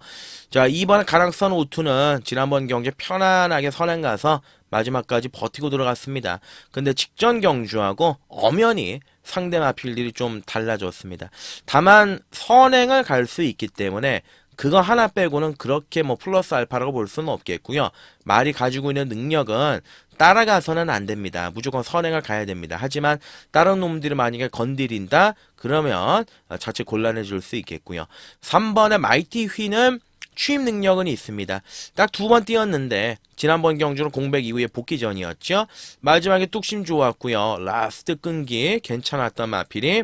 자, 이번 가능성 우투는 지난번 경기 편안하게 선행 가서 마지막까지 버티고 들어갔습니다. 근데 직전 경주하고 엄연히 상대 마필들이 좀 달라졌습니다. 다만 선행을 갈 수 있기 때문에 그거 하나 빼고는 그렇게 뭐 플러스 알파라고 볼 수는 없겠고요. 말이 가지고 있는 능력은 따라가서는 안 됩니다. 무조건 선행을 가야 됩니다. 하지만 다른 놈들이 만약에 건드린다? 그러면 자칫 곤란해질 수 있겠고요. 3번의 마이티 휘는 취임 능력은 있습니다. 딱 2번 뛰었는데 지난번 경주는 공백 이후에 복귀전이었죠. 마지막에 뚝심 좋았고요. 라스트 끈기 괜찮았던 마필이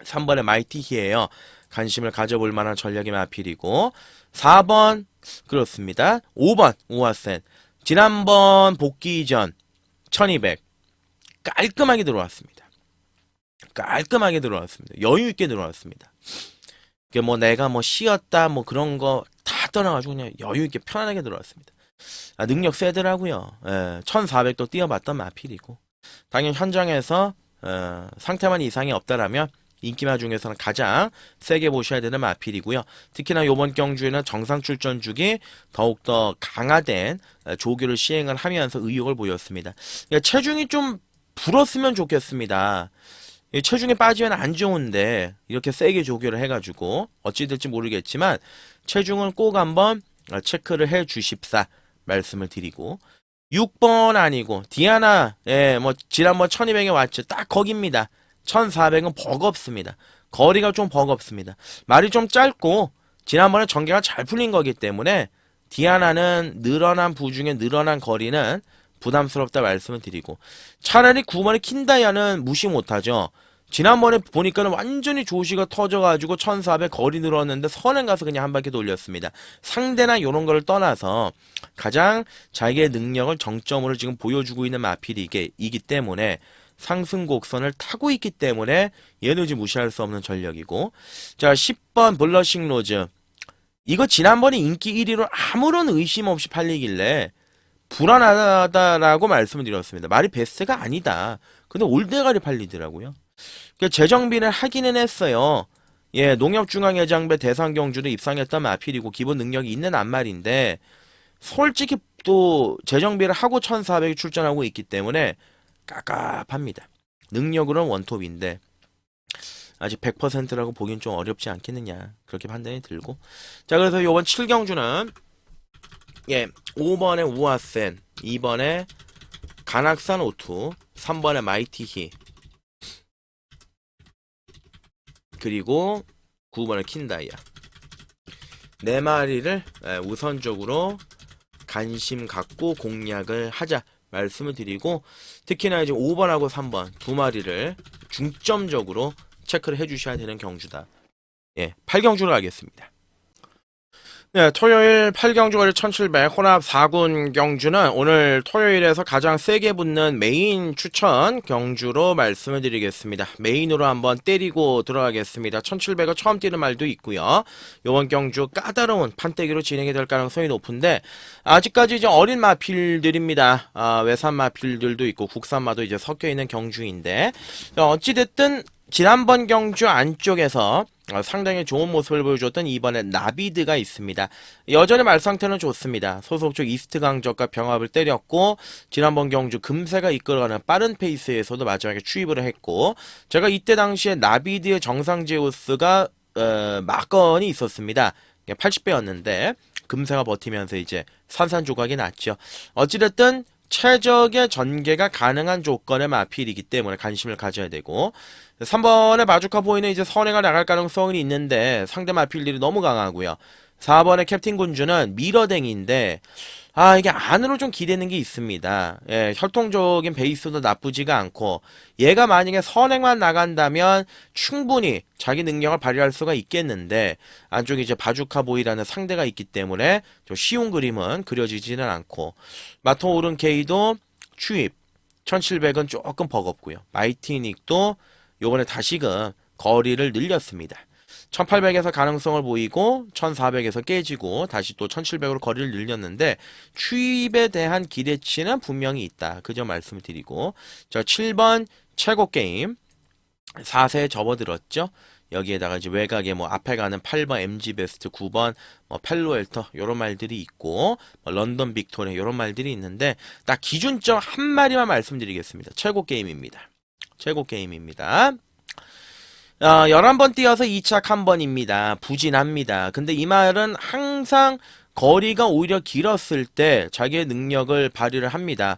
3번의 마이티 휘예요. 관심을 가져볼 만한 전략의 마필이고 4번 그렇습니다. 5번 우아센 지난번 복귀 전 1200 깔끔하게 들어왔습니다. 깔끔하게 들어왔습니다. 여유있게 들어왔습니다. 이게 뭐 내가 뭐 쉬었다 뭐 그런 거 다 떠나가지고 그냥 여유있게 편안하게 들어왔습니다. 능력 세더라고요. 1400도 뛰어봤던 마필이고 당연히 현장에서 상태만 이상이 없다라면 인기마 중에서는 가장 세게 보셔야 되는 마필이고요. 특히나 이번 경주에는 정상 출전 주기 더욱더 강화된 조교를 시행을 하면서 의욕을 보였습니다. 체중이 좀 불었으면 좋겠습니다. 체중이 빠지면 안 좋은데 이렇게 세게 조교를 해가지고 어찌 될지 모르겠지만 체중은 꼭 한번 체크를 해 주십사 말씀을 드리고 6번 아니고 디아나 뭐 지난번 1200에 왔죠. 딱 거기입니다. 1400은 버겁습니다. 거리가 좀 버겁습니다. 말이 좀 짧고 지난번에 전개가 잘 풀린 거기 때문에 디아나는 늘어난 부중에 늘어난 거리는 부담스럽다 말씀을 드리고 차라리 9번의 킨다야는 무시 못하죠. 지난번에 보니까는 완전히 조시가 터져가지고 1400 거리 늘었는데 선행 가서 그냥 한 바퀴 돌렸습니다. 상대나 이런 걸 떠나서 가장 자기의 능력을 정점으로 지금 보여주고 있는 마필이기 때문에 상승 곡선을 타고 있기 때문에 얘는 무시할 수 없는 전력이고 자 10번 블러싱 로즈 이거 지난번에 인기 1위로 아무런 의심 없이 팔리길래 불안하다라고 말씀을 드렸습니다. 말이 베스트가 아니다. 근데 올대가리 팔리더라고요. 재정비를 하기는 했어요. 농협중앙회장배 대상경주도 입상했던 마필이고 기본 능력이 있는 안말인데 솔직히 또 재정비를 하고 1400이 출전하고 있기 때문에 깝깝합니다. 능력으로는 원톱인데 아직 100%라고 보긴 좀 어렵지 않겠느냐 그렇게 판단이 들고 자 그래서 요번 7경주는 5번에 우아센 2번에 간악산 오투 3번에 마이티히 그리고 9번에 킨다이아 4마리를 우선적으로 관심 갖고 공략을 하자 말씀을 드리고 특히나 이제 5번하고 3번 2마리를 중점적으로 체크를 해주셔야 되는 경주다. 8경주로 가겠습니다. 네, 토요일 8경주거리 1700 혼합 4군 경주는 오늘 토요일에서 가장 세게 붙는 메인 추천 경주로 말씀을 드리겠습니다. 메인으로 한번 때리고 들어가겠습니다. 1700을 처음 뛰는 말도 있고요. 이번 경주 까다로운 판때기로 진행이 될 가능성이 높은데 아직까지 이제 어린 마필들입니다. 외산 마필들도 있고 국산마도 이제 섞여 있는 경주인데 어찌됐든 지난번 경주 안쪽에서 상당히 좋은 모습을 보여줬던 이번에 나비드가 있습니다. 여전히 말 상태는 좋습니다. 소속 쪽 이스트 강적과 병합을 때렸고 지난번 경주 금세가 이끌어가는 빠른 페이스에서도 마지막에 추입을 했고 제가 이때 당시에 나비드의 정상 제우스가 막건이 있었습니다. 80배였는데 금세가 버티면서 이제 산산조각이 났죠. 어찌됐든 최적의 전개가 가능한 조건의 마필이기 때문에 관심을 가져야 되고 3번에 마주카 보이는 이제 선행을 나갈 가능성이 있는데 상대 마필들이 너무 강하고요. 4번의 캡틴 군주는 미러댕인데 이게 안으로 좀 기대는 게 있습니다. 혈통적인 베이스도 나쁘지가 않고 얘가 만약에 선행만 나간다면 충분히 자기 능력을 발휘할 수가 있겠는데 안쪽에 이제 바주카 보이라는 상대가 있기 때문에 좀 쉬운 그림은 그려지지는 않고 마토 오른 케이도 추입 1700은 조금 버겁고요. 마이티닉도 요번에 다시금 거리를 늘렸습니다. 1800에서 가능성을 보이고 1400에서 깨지고 다시 또 1700으로 거리를 늘렸는데 추입에 대한 기대치는 분명히 있다. 그 점 말씀을 드리고 자 7번 최고 게임 4세에 접어들었죠. 여기에다가 이제 외곽에 뭐 앞에 가는 8번 MG 베스트, 9번 뭐 펠로엘터 요런 말들이 있고 뭐 런던 빅토리아 요런 말들이 있는데 딱 기준점 한 마리만 말씀드리겠습니다. 최고 게임입니다. 최고 게임입니다. 11번 뛰어서 2착 1번입니다. 부진합니다. 근데 이 말은 항상 거리가 오히려 길었을 때 자기의 능력을 발휘를 합니다.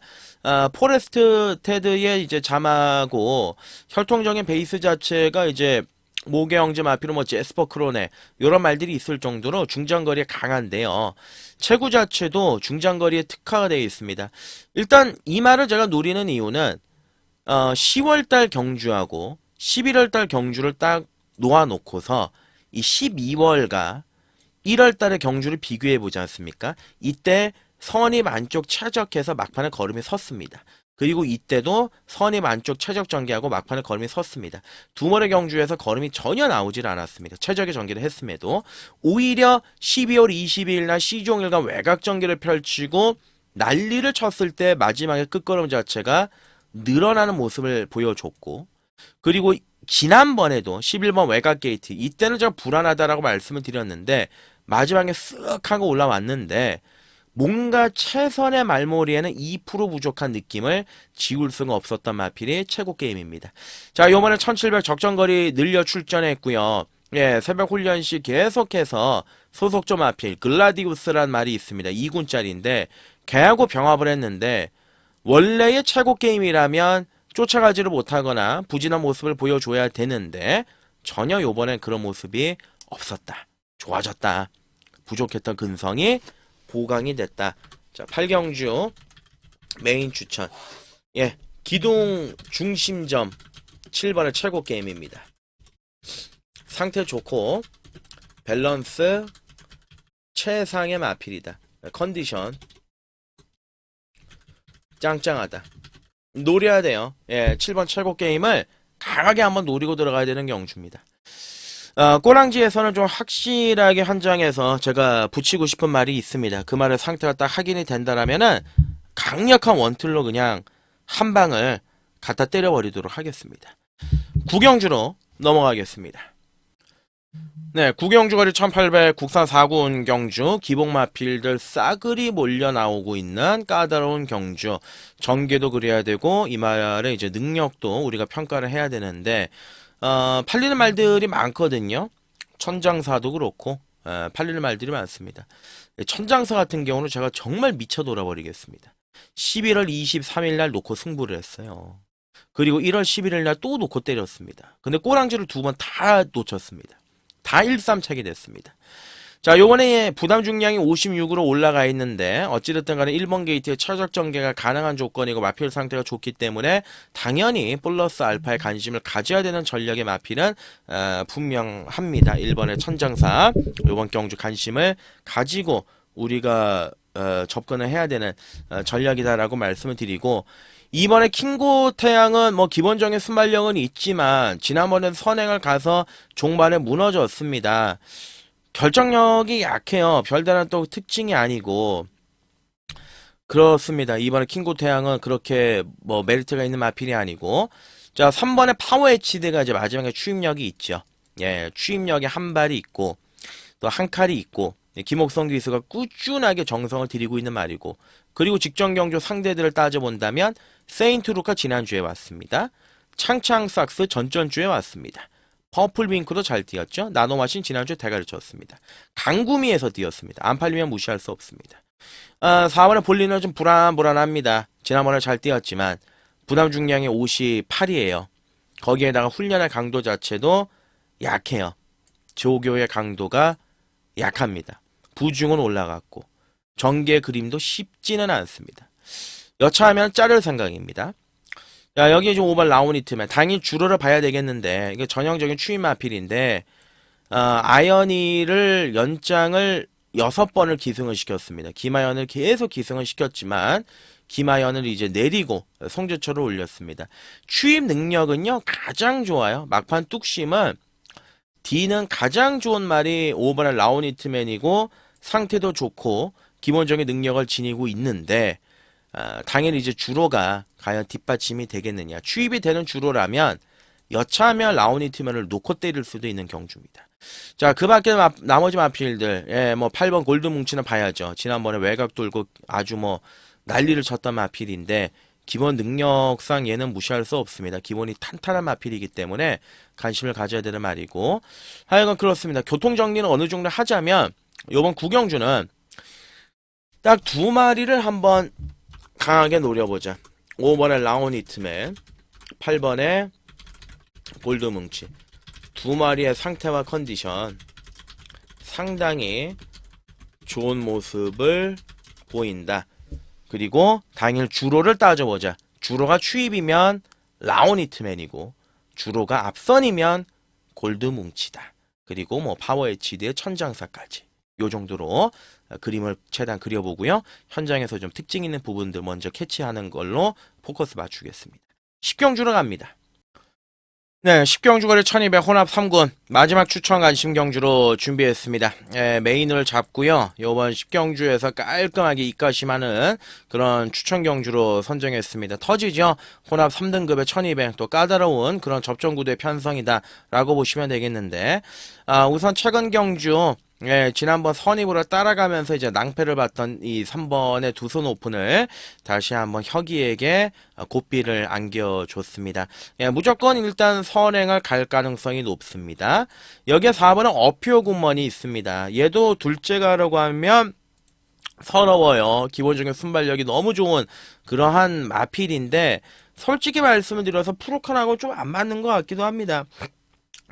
포레스트 테드의 이제 자마고 혈통적인 베이스 자체가 이제 모계형제 마피로 뭐 제스퍼 크로네 이런 말들이 있을 정도로 중장거리에 강한데요. 체구 자체도 중장거리에 특화가 되어 있습니다. 일단 이 말을 제가 노리는 이유는 10월달 경주하고 11월달 경주를 딱 놓아놓고서 이 12월과 1월달의 경주를 비교해보지 않습니까? 이때 선입 안쪽 최적해서 막판에 걸음이 섰습니다. 그리고 이때도 선입 안쪽 최적 전개하고 막판에 걸음이 섰습니다. 두 번의 경주에서 걸음이 전혀 나오질 않았습니다. 최적의 전개를 했음에도 오히려 12월 22일 날 시종일관 외곽 전개를 펼치고 난리를 쳤을 때 마지막에 끝걸음 자체가 늘어나는 모습을 보여줬고, 그리고 지난번에도 11번 외곽 게이트 이때는 제가 불안하다라고 말씀을 드렸는데 마지막에 쓱 하고 올라왔는데 뭔가 최선의 말머리에는 2% 부족한 느낌을 지울 수가 없었던 마필이 최고 게임입니다. 자, 요번에 1700 적정거리 늘려 출전했고요. 예, 새벽 훈련 시 계속해서 소속조 마필 글라디우스란 말이 있습니다. 2군짜리인데 걔하고 병합을 했는데 원래의 최고 게임이라면 쫓아가지를 못하거나 부진한 모습을 보여줘야 되는데 전혀 요번엔 그런 모습이 없었다. 좋아졌다. 부족했던 근성이 보강이 됐다. 자, 8경주 메인 추천. 예, 기둥 중심점 7번의 최고 게임입니다. 상태 좋고 밸런스 최상의 마필이다. 컨디션 짱짱하다. 노려야 돼요. 예, 7번 최고 게임을 강하게 한번 노리고 들어가야 되는 경주입니다. 꼬랑지에서는 좀 확실하게 한 장에서 제가 붙이고 싶은 말이 있습니다. 그 말의 상태가 딱 확인이 된다라면은 강력한 원툴로 그냥 한 방을 갖다 때려버리도록 하겠습니다. 구경주로 넘어가겠습니다. 네, 구경주거리 1800 국산 4군 경주 기복마필들 싸그리 몰려 나오고 있는 까다로운 경주. 전개도 그래야 되고 이 말의 이제 능력도 우리가 평가를 해야 되는데 팔리는 말들이 많거든요. 천장사도 그렇고 팔리는 말들이 많습니다. 천장사 같은 경우는 제가 정말 미쳐 돌아버리겠습니다. 11월 23일 날 놓고 승부를 했어요. 그리고 1월 11일 날 또 놓고 때렸습니다. 근데 꼬랑지를 두 번 다 놓쳤습니다. 다 1-3착이 됐습니다. 자, 요번에 부담 중량이 56으로 올라가 있는데 어찌됐든 간에 1번 게이트의 최적 전개가 가능한 조건이고 마필 상태가 좋기 때문에 당연히 플러스 알파에 관심을 가져야 되는 전력의 마필은 분명합니다. 1번의 천장사 요번 경주 관심을 가지고 우리가 접근을 해야 되는 전략이다라고 말씀을 드리고, 이번에 킹고 태양은 뭐 기본적인 순발력은 있지만 지난번에 선행을 가서 종반에 무너졌습니다. 결정력이 약해요. 별다른 또 특징이 아니고 그렇습니다. 이번에 킹고 태양은 그렇게 뭐 메리트가 있는 마필이 아니고, 자 3번에 파워 HD가 이제 마지막에 추임력이 있죠. 예, 추임력에 한 발이 있고 또 한 칼이 있고 김옥성 기수가 꾸준하게 정성을 들이고 있는 말이고, 그리고 직전 경주 상대들을 따져본다면 세인트루카 지난주에 왔습니다. 창창삭스 전전주에 왔습니다. 퍼플윙크도 잘 뛰었죠. 나노마신 지난주에 대가리 쳤습니다. 강구미에서 뛰었습니다. 안 팔리면 무시할 수 없습니다. 4번에 볼리는 좀 불안합니다. 지난번에 잘 뛰었지만 부담 중량이 58이에요. 거기에다가 훈련의 강도 자체도 약해요. 조교의 강도가 약합니다. 부중은 올라갔고 전개 그림도 쉽지는 않습니다. 여차하면 자를 생각입니다. 자, 여기에 지금 5번 라오니트맨 당연히 주로를 봐야 되겠는데 이게 전형적인 추임 마필인데 아이언이를 연장을 6번을 기승을 시켰습니다. 김하연을 계속 기승을 시켰지만 김하연을 이제 내리고 송재철을 올렸습니다. 추임 능력은요 가장 좋아요. 막판 뚝심은 D는 가장 좋은 말이 5번의 라오니트맨이고 상태도 좋고 기본적인 능력을 지니고 있는데 당연히 이제 주로가 과연 뒷받침이 되겠느냐. 추입이 되는 주로라면 여차하면 라오니트면을 놓고 때릴 수도 있는 경주입니다. 자, 그 밖에 나머지 마필들, 예, 뭐 8번 골드 뭉치는 봐야죠. 지난번에 외곽 돌고 아주 뭐 난리를 쳤던 마필인데 기본 능력상 얘는 무시할 수 없습니다. 기본이 탄탄한 마필이기 때문에 관심을 가져야 되는 말이고, 하여간 그렇습니다. 교통 정리는 어느 정도 하자면 요번 구경주는 딱 두 마리를 한번 강하게 노려보자. 5번에 라오니트맨, 8번에 골드뭉치. 두 마리의 상태와 컨디션 상당히 좋은 모습을 보인다. 그리고 당일 주로를 따져보자. 주로가 추입이면 라오니트맨이고 주로가 앞선이면 골드뭉치다. 그리고 뭐 파워 HD의 천장사까지. 요 정도로 그림을 최대한 그려보고요. 현장에서 좀 특징 있는 부분들 먼저 캐치하는 걸로 포커스 맞추겠습니다. 10경주로 갑니다. 네, 10경주 거리 1200 혼합 3군 마지막 추천 관심 경주로 준비했습니다. 메인을 잡고요. 요번 10경주에서 깔끔하게 입가심하는 그런 추천 경주로 선정했습니다. 터지죠. 혼합 3등급의 1200 또 까다로운 그런 접전 구도의 편성이다 라고 보시면 되겠는데, 우선 최근 경주 지난번 선입으로 따라가면서 이제 낭패를 봤던 이 3번의 두손 오픈을 다시 한번 혁이에게 고삐를 안겨줬습니다. 무조건 일단 선행을 갈 가능성이 높습니다. 여기에 4번은 어퓨어 굿먼이 있습니다. 얘도 둘째 가라고 하면 서러워요. 기본적인 순발력이 너무 좋은 그러한 마필인데, 솔직히 말씀을 드려서 프로칸하고 좀 안 맞는 것 같기도 합니다.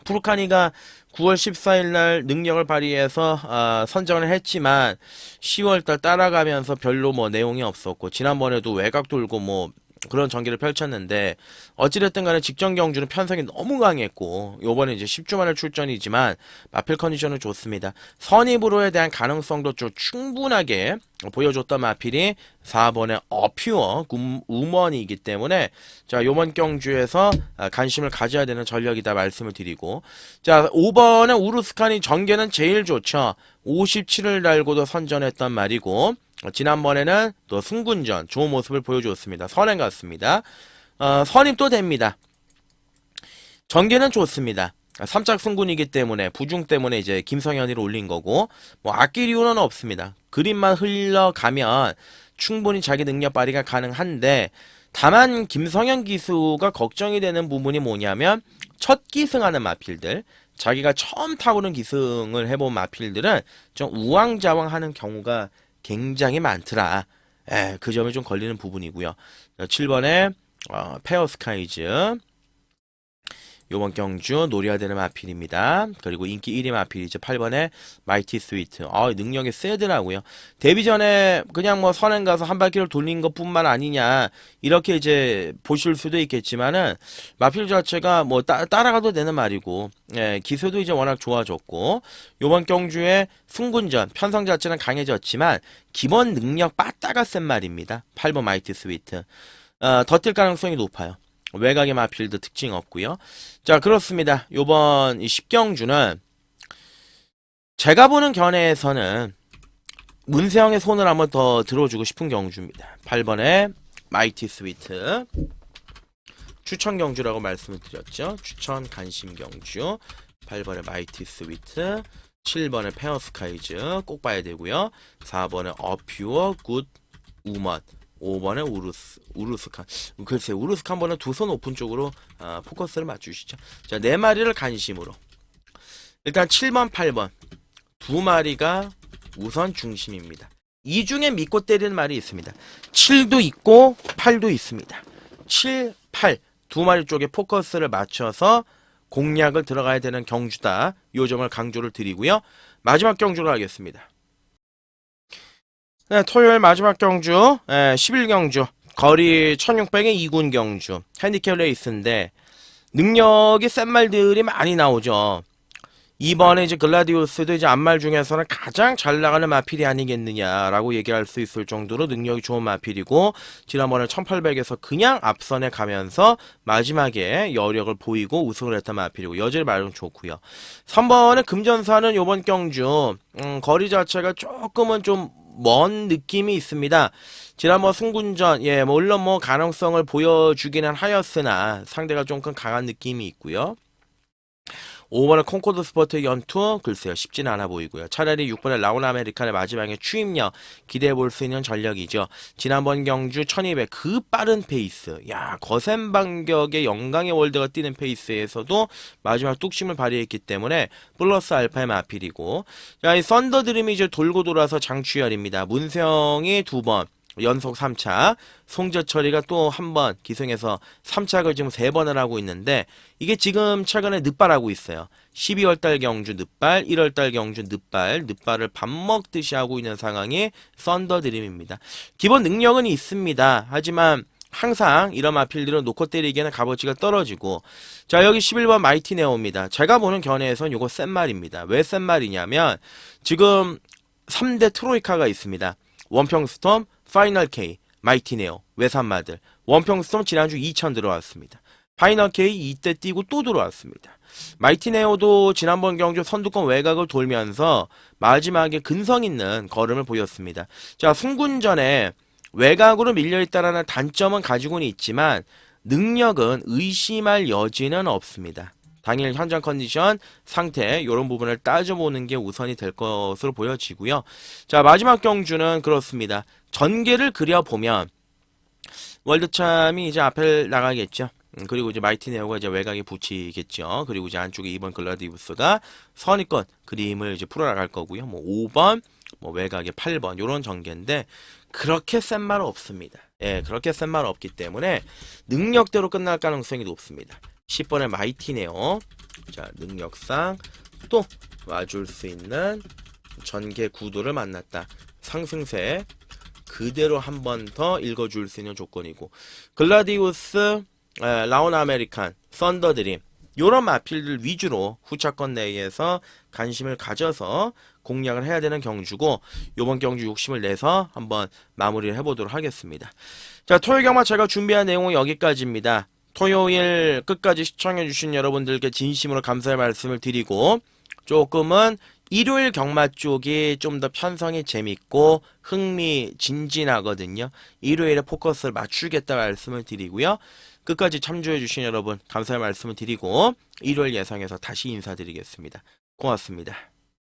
푸르카니가 9월 14일 날 능력을 발휘해서 선정을 했지만 10월달 따라가면서 별로 뭐 내용이 없었고, 지난번에도 외곽 돌고 뭐 그런 전개를 펼쳤는데, 어찌됐든 간에 직전 경주는 편성이 너무 강했고, 요번에 이제 10주 만에 출전이지만 마필 컨디션은 좋습니다. 선입으로에 대한 가능성도 좀 충분하게 보여줬던 마필이 4번의 어퓨어 우먼이기 때문에, 자, 요번 경주에서 관심을 가져야 되는 전력이다 말씀을 드리고, 자, 5번의 우루스칸이 전개는 제일 좋죠. 57을 달고도 선전했단 말이고, 지난번에는 또 승군전 좋은 모습을 보여줬습니다. 선행 같습니다. 선입도 됩니다. 전개는 좋습니다. 3짝 승군이기 때문에 부중 때문에 이제 김성현이를 올린 거고, 뭐 아낄 이유는 없습니다. 그림만 흘러가면 충분히 자기 능력 발휘가 가능한데, 다만 김성현 기수가 걱정이 되는 부분이 뭐냐면, 첫 기승하는 마필들, 자기가 처음 타고는 기승을 해본 마필들은 좀 우왕좌왕하는 경우가 굉장히 많더라. 그 점이 좀 걸리는 부분이고요. 7번에 페어 스카이즈, 요번 경주 노려야 되는 마필입니다. 그리고 인기 1위 마필이죠. 8번에 마이티 스위트. 능력이 세더라고요. 데뷔 전에 그냥 뭐 선행 가서 한 바퀴를 돌린 것 뿐만 아니냐, 이렇게 이제 보실 수도 있겠지만은, 마필 자체가 뭐 따라가도 되는 말이고, 기세도 이제 워낙 좋아졌고, 요번 경주에 승군전 편성 자체는 강해졌지만 기본 능력 빠따가 센 말입니다. 8번 마이티 스위트. 더 뛸 가능성이 높아요. 외곽의 마필드 특징 없고요. 자, 그렇습니다. 요번 10경주는 제가 보는 견해에서는 문세영의 손을 한번 더 들어주고 싶은 경주입니다. 8번에 마이티 스위트 추천 경주라고 말씀을 드렸죠. 추천 관심 경주. 8번에 마이티 스위트, 7번에 페어 스카이즈 꼭 봐야 되고요. 4번에 어퓨어 굿 우먼, 5번에 우루스칸. 글쎄, 우루스칸보다는 두 손 오픈 쪽으로 포커스를 맞추시죠. 자, 네 마리를 관심으로. 일단 7번, 8번 두 마리가 우선 중심입니다. 이 중에 믿고 때리는 말이 있습니다. 7도 있고 8도 있습니다. 7, 8 두 마리 쪽에 포커스를 맞춰서 공략을 들어가야 되는 경주다. 요 점을 강조를 드리고요. 마지막 경주로 하겠습니다. 네, 토요일 마지막 경주, 11경주, 거리 1600의 2군 경주, 핸디캡 레이스인데, 능력이 센 말들이 많이 나오죠. 이번에 이제 글라디우스도 이제 앞말 중에서는 가장 잘 나가는 마필이 아니겠느냐라고 얘기할 수 있을 정도로 능력이 좋은 마필이고, 지난번에 1800에서 그냥 앞선에 가면서 마지막에 여력을 보이고 우승을 했던 마필이고, 여질 말은 좋고요. 3번의 금전사는 요번 경주 거리 자체가 조금은 좀 먼 느낌이 있습니다. 지난번 승군전, 물론 가능성을 보여주기는 하였으나 상대가 조금 강한 느낌이 있고요. 5번의 콩코드 스포트 연투, 글쎄요, 쉽지는 않아 보이고요. 차라리 6번의 라운 아메리칸의 마지막에 추임력 기대해 볼 수 있는 전력이죠. 지난번 경주 1200 그 빠른 페이스, 거센 반격의 영광의 월드가 뛰는 페이스에서도 마지막 뚝심을 발휘했기 때문에 플러스 알파의 마필이고, 자, 이 썬더 드림이 이제 돌고 돌아서 장추열입니다. 문세영이 2번 연속 3차, 송재철이가 또 한 번 기승해서 3착을 지금 3번을 하고 있는데, 이게 지금 최근에 늑발하고 있어요. 12월달 경주 늑발, 1월달 경주 늑발을 밥 먹듯이 하고 있는 상황이 썬더드림입니다. 기본 능력은 있습니다. 하지만 항상 이런 마필들은 놓고 때리기에는 값어치가 떨어지고, 자, 여기 11번 마이티 네오입니다. 제가 보는 견해에선 요거 센 말입니다. 왜 센 말이냐면 지금 3대 트로이카가 있습니다. 원평스톰, 파이널 K, 마이티 네오, 외산마들. 원평스톰 지난주 2000 들어왔습니다. 파이널 K 이때 뛰고 또 들어왔습니다. 마이티 네오도 지난번 경주 선두권 외곽을 돌면서 마지막에 근성 있는 걸음을 보였습니다. 자, 승군전에 외곽으로 밀려있다라는 단점은 가지고는 있지만 능력은 의심할 여지는 없습니다. 당일 현장 컨디션, 상태 이런 부분을 따져보는 게 우선이 될 것으로 보여지고요. 자, 마지막 경주는 그렇습니다. 전개를 그려보면 월드참이 이제 앞에 나가겠죠. 그리고 이제 마이티 네오가 이제 외곽에 붙이겠죠. 그리고 이제 안쪽에 2번 글라디우스가 선입권 그림을 이제 풀어나갈 거고요. 5번, 외곽에 8번 요런 전개인데 그렇게 센 말은 없습니다. 그렇게 센 말은 없기 때문에 능력대로 끝날 가능성이 높습니다. 10번의 마이티 네오. 자, 능력상 또 와줄 수 있는 전개 구도를 만났다. 상승세 그대로 한 번 더 읽어줄 수 있는 조건이고, 글라디우스, 라운 아메리칸, 썬더드림 요런 마필들 위주로 후차권 내에서 관심을 가져서 공략을 해야 되는 경주고, 요번 경주 욕심을 내서 한번 마무리를 해보도록 하겠습니다. 자, 토요일 경마 제가 준비한 내용은 여기까지입니다. 토요일 끝까지 시청해주신 여러분들께 진심으로 감사의 말씀을 드리고, 조금은 일요일 경마 쪽이 좀 더 편성이 재밌고 흥미진진하거든요. 일요일에 포커스를 맞추겠다 말씀을 드리고요. 끝까지 참조해주신 여러분 감사의 말씀을 드리고 일요일 예상에서 다시 인사드리겠습니다. 고맙습니다.